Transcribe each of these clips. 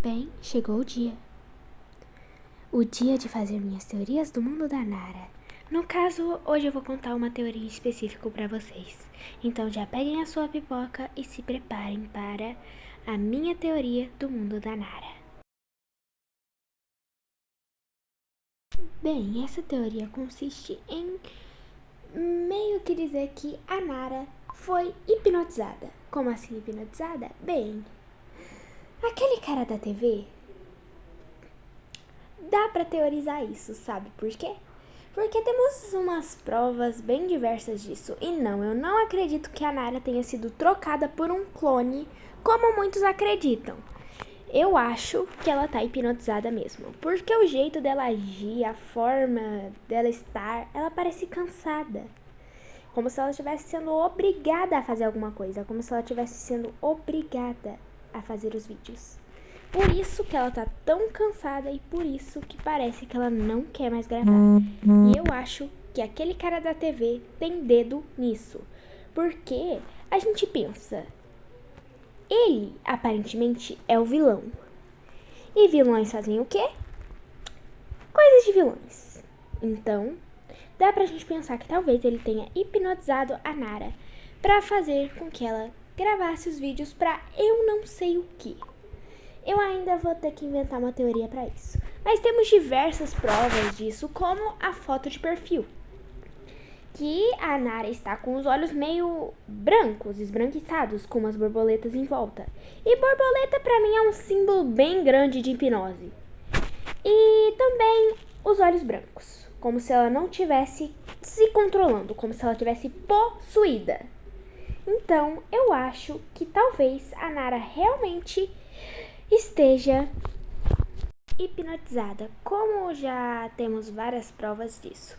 Bem, chegou o dia. O dia de fazer minhas teorias do mundo da Nara. No caso, hoje eu vou contar uma teoria específica para vocês. Então já peguem a sua pipoca e se preparem para a minha teoria do mundo da Nara. Bem, essa teoria consiste em meio que dizer que a Nara foi hipnotizada. Como assim hipnotizada? Bem, aquele cara da TV, dá pra teorizar isso, sabe por quê? Porque temos umas provas bem diversas disso. E não, eu não acredito que a Nara tenha sido trocada por um clone, como muitos acreditam. Eu acho que ela tá hipnotizada mesmo. Porque o jeito dela agir, a forma dela estar, ela parece cansada. Como se ela estivesse sendo obrigada a fazer alguma coisa. Como se ela estivesse sendo obrigada a fazer os vídeos. Por isso que ela tá tão cansada e por isso que parece que ela não quer mais gravar. E eu acho que aquele cara da TV tem dedo nisso. Porque a gente pensa, ele aparentemente é o vilão. E vilões fazem o quê? Coisas de vilões. Então, dá pra gente pensar que talvez ele tenha hipnotizado a Nara pra fazer com que ela gravasse os vídeos pra eu não sei o que. Eu ainda vou ter que inventar uma teoria para isso. Mas temos diversas provas disso, como a foto de perfil. Que a Nara está com os olhos meio brancos, esbranquiçados, com umas borboletas em volta. E borboleta para mim é um símbolo bem grande de hipnose. E também os olhos brancos, como se ela não tivesse se controlando, como se ela tivesse possuída. Então, eu acho que talvez a Nara realmente esteja hipnotizada, como já temos várias provas disso.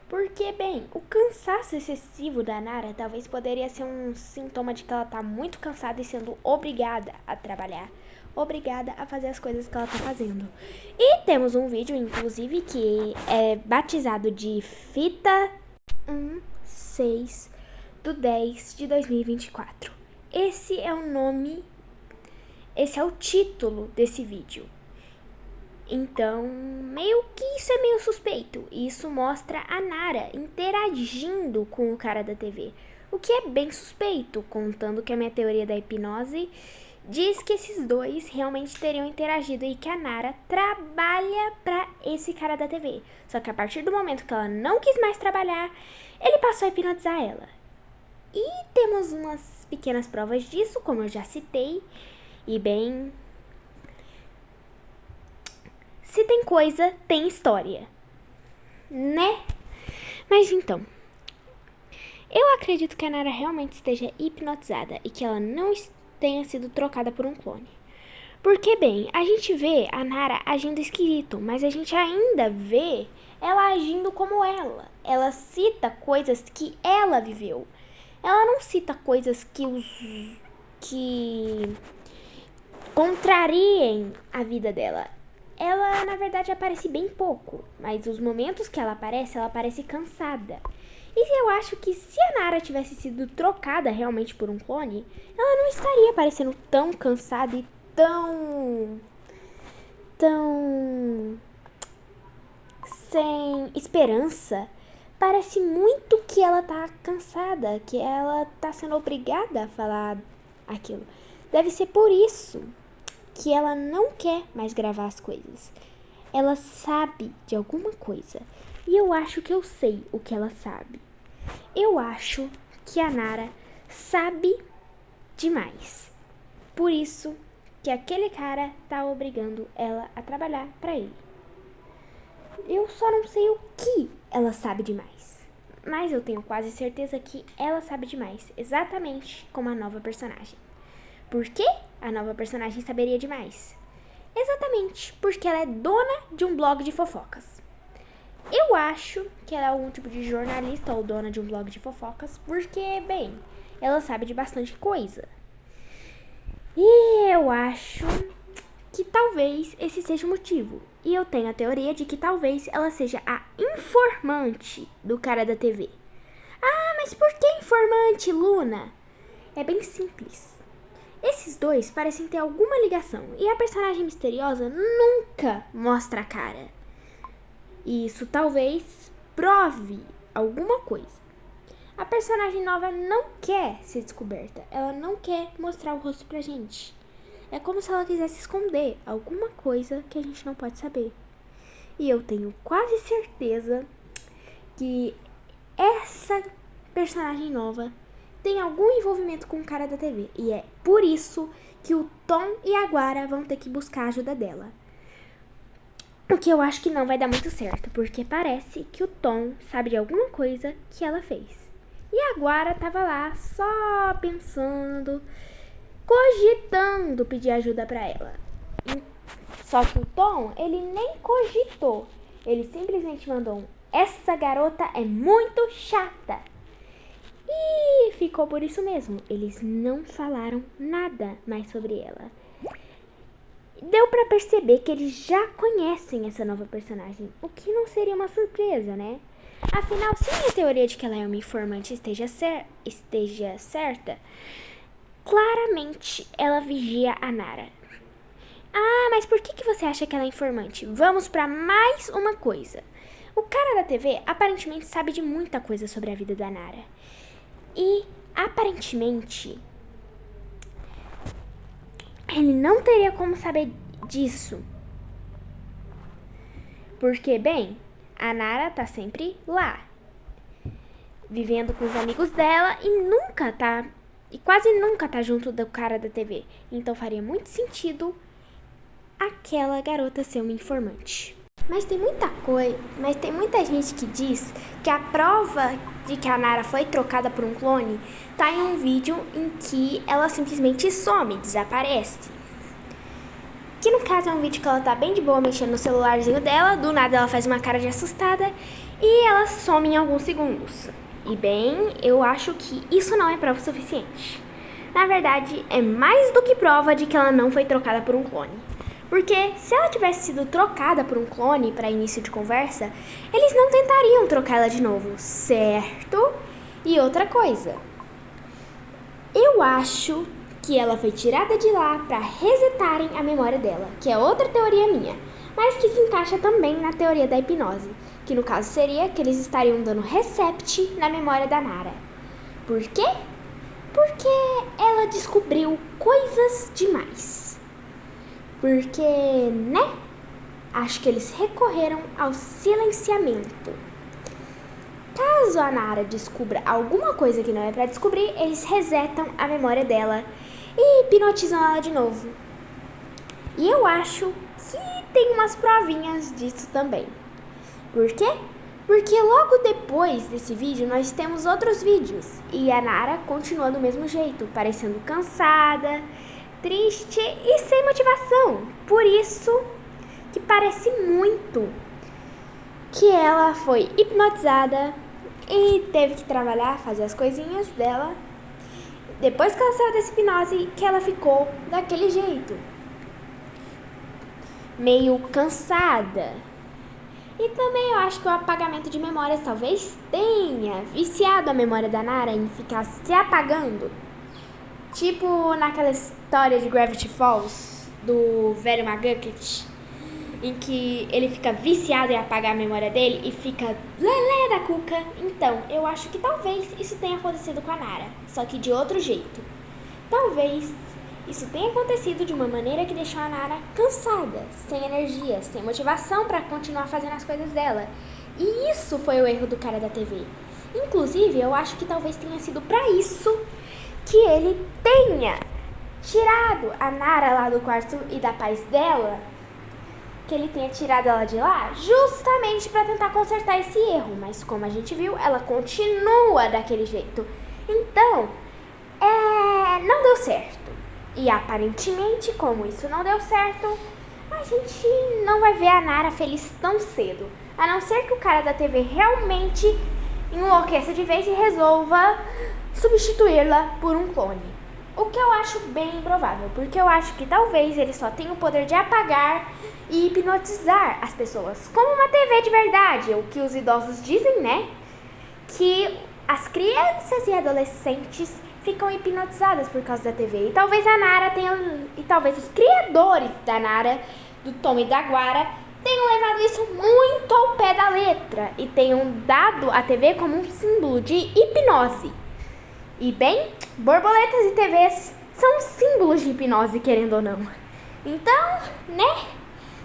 Porque, bem, o cansaço excessivo da Nara talvez poderia ser um sintoma de que ela tá muito cansada e sendo obrigada a trabalhar, obrigada a fazer as coisas que ela tá fazendo. E temos um vídeo, inclusive, que é batizado de Fita 16/10/2024. Esse é o nome, esse é o título desse vídeo. Então, meio que isso é meio suspeito. E isso mostra a Nara interagindo com o cara da TV. O que é bem suspeito, contando que a minha teoria da hipnose diz que esses dois realmente teriam interagido e que a Nara trabalha pra esse cara da TV. Só que a partir do momento que ela não quis mais trabalhar, ele passou a hipnotizar ela. E temos umas pequenas provas disso, como eu já citei. E bem, se tem coisa, tem história, né? Mas então, eu acredito que a Nara realmente esteja hipnotizada e que ela não tenha sido trocada por um clone. Porque, bem, a gente vê a Nara agindo esquisito, mas a gente ainda vê ela agindo como ela. Ela cita coisas que ela viveu. Ela não cita coisas que contrariem a vida dela. Ela, na verdade, aparece bem pouco, mas os momentos que ela aparece cansada. E eu acho que se a Nara tivesse sido trocada realmente por um clone, ela não estaria parecendo tão cansada e tão sem esperança. Parece muito que ela tá cansada, que ela tá sendo obrigada a falar aquilo. Deve ser por isso que ela não quer mais gravar as coisas. Ela sabe de alguma coisa. E eu acho que eu sei o que ela sabe. Eu acho que a Nara sabe demais. Por isso que aquele cara tá obrigando ela a trabalhar pra ele. Eu só não sei o que ela sabe demais. Mas eu tenho quase certeza que ela sabe demais. Exatamente como a nova personagem. Por que a nova personagem saberia demais? Exatamente porque ela é dona de um blog de fofocas. Eu acho que ela é algum tipo de jornalista ou dona de um blog de fofocas, porque, bem, ela sabe de bastante coisa. E eu acho que talvez esse seja o motivo. E eu tenho a teoria de que talvez ela seja a informante do cara da TV. Ah, mas por que informante, Luna? É bem simples. Esses dois parecem ter alguma ligação e a personagem misteriosa nunca mostra a cara. E isso talvez prove alguma coisa. A personagem nova não quer ser descoberta, ela não quer mostrar o rosto pra gente. É como se ela quisesse esconder alguma coisa que a gente não pode saber. E eu tenho quase certeza que essa personagem nova tem algum envolvimento com o cara da TV. E é por isso que o Tom e a Guara vão ter que buscar a ajuda dela. O que eu acho que não vai dar muito certo, porque parece que o Tom sabe de alguma coisa que ela fez. E a Guara tava lá só pensando, cogitando pedir ajuda pra ela. Só que o Tom, ele nem cogitou. Ele simplesmente mandou essa garota é muito chata. E ficou por isso mesmo. Eles não falaram nada mais sobre ela. Deu pra perceber que eles já conhecem essa nova personagem, o que não seria uma surpresa, né? Afinal, se a teoria de que ela é uma informante esteja certa, claramente ela vigia a Nara. Ah, mas por que você acha que ela é informante? Vamos pra mais uma coisa. O cara da TV aparentemente sabe de muita coisa sobre a vida da Nara. E, aparentemente, ele não teria como saber disso. Porque, bem, a Nara tá sempre lá, vivendo com os amigos dela e quase nunca tá junto do cara da TV. Então faria muito sentido aquela garota ser uma informante. Mas tem muita gente que diz que a prova de que a Nara foi trocada por um clone tá em um vídeo em que ela simplesmente some, desaparece. Que no caso é um vídeo que ela tá bem de boa mexendo no celularzinho dela, do nada ela faz uma cara de assustada e ela some em alguns segundos. E bem, eu acho que isso não é prova suficiente. Na verdade, é mais do que prova de que ela não foi trocada por um clone. Porque se ela tivesse sido trocada por um clone para início de conversa, eles não tentariam trocar ela de novo, certo? E outra coisa, eu acho que ela foi tirada de lá para resetarem a memória dela, que é outra teoria minha, mas que se encaixa também na teoria da hipnose, que no caso seria que eles estariam dando reset na memória da Nara. Por quê? Porque ela descobriu coisas demais. Porque, né? Acho que eles recorreram ao silenciamento. Caso a Nara descubra alguma coisa que não é pra descobrir, eles resetam a memória dela e hipnotizam ela de novo. E eu acho que tem umas provinhas disso também. Por quê? Porque logo depois desse vídeo nós temos outros vídeos e a Nara continua do mesmo jeito, parecendo cansada, triste e sem motivação. Por isso que parece muito que ela foi hipnotizada e teve que trabalhar, fazer as coisinhas dela. Depois que ela saiu dessa hipnose, que ela ficou daquele jeito, meio cansada. E também eu acho que o apagamento de memórias talvez tenha viciado a memória da Nara em ficar se apagando. Tipo naquela história de Gravity Falls, do velho McGucket, em que ele fica viciado em apagar a memória dele e fica lelé da cuca. Então, eu acho que talvez isso tenha acontecido com a Nara, só que de outro jeito. Talvez isso tenha acontecido de uma maneira que deixou a Nara cansada, sem energia, sem motivação para continuar fazendo as coisas dela. E isso foi o erro do cara da TV. Inclusive, eu acho que talvez tenha sido para isso que ele tenha tirado a Nara lá do quarto e da paz dela, que ele tenha tirado ela de lá justamente para tentar consertar esse erro. Mas como a gente viu, ela continua daquele jeito. Então, não deu certo. E aparentemente, como isso não deu certo, a gente não vai ver a Nara feliz tão cedo. A não ser que o cara da TV realmente enlouqueça de vez e resolva substituí-la por um clone. O que eu acho bem improvável, porque eu acho que talvez ele só tenha o poder de apagar e hipnotizar as pessoas, como uma TV de verdade, o que os idosos dizem, né? Que as crianças e adolescentes ficam hipnotizadas por causa da TV. E talvez a Nara tenha, e talvez os criadores da Nara, do Tom e da Guara, tenham levado isso muito ao pé da letra e tenham dado a TV como um símbolo de hipnose. E bem, borboletas e TVs são símbolos de hipnose, querendo ou não. Então, né,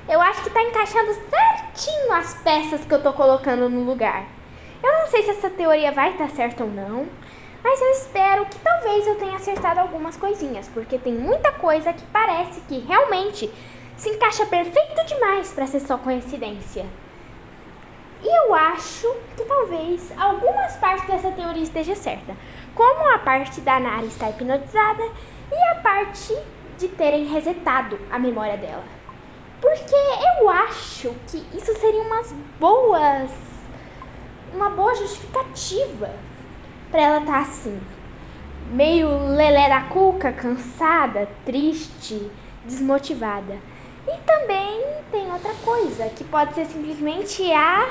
eu acho que tá encaixando certinho as peças que eu tô colocando no lugar. Eu não sei se essa teoria vai estar certa ou não, mas eu espero que talvez eu tenha acertado algumas coisinhas, porque tem muita coisa que parece que realmente se encaixa perfeito demais para ser só coincidência. E eu acho que talvez algumas partes dessa teoria esteja certa, como a parte da Nara estar hipnotizada e a parte de terem resetado a memória dela. Porque eu acho que isso seria uma boa justificativa para ela estar assim, meio lelé da cuca, cansada, triste, desmotivada. E também tem outra coisa, que pode ser simplesmente a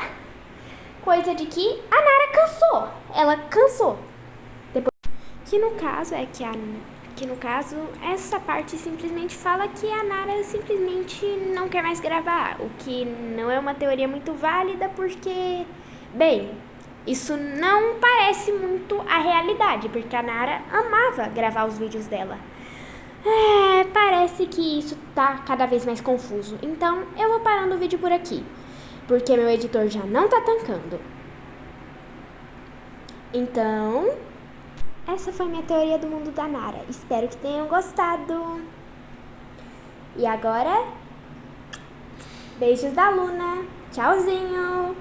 coisa de que a Nara cansou. Ela cansou. Que no caso, essa parte simplesmente fala que a Nara simplesmente não quer mais gravar. O que não é uma teoria muito válida porque, bem, isso não parece muito a realidade, porque a Nara amava gravar os vídeos dela. Parece que isso tá cada vez mais confuso. Então, eu vou parando o vídeo por aqui, porque meu editor já não tá tancando. Então, essa foi minha teoria do mundo da Nara. Espero que tenham gostado. E agora, beijos da Luna. Tchauzinho.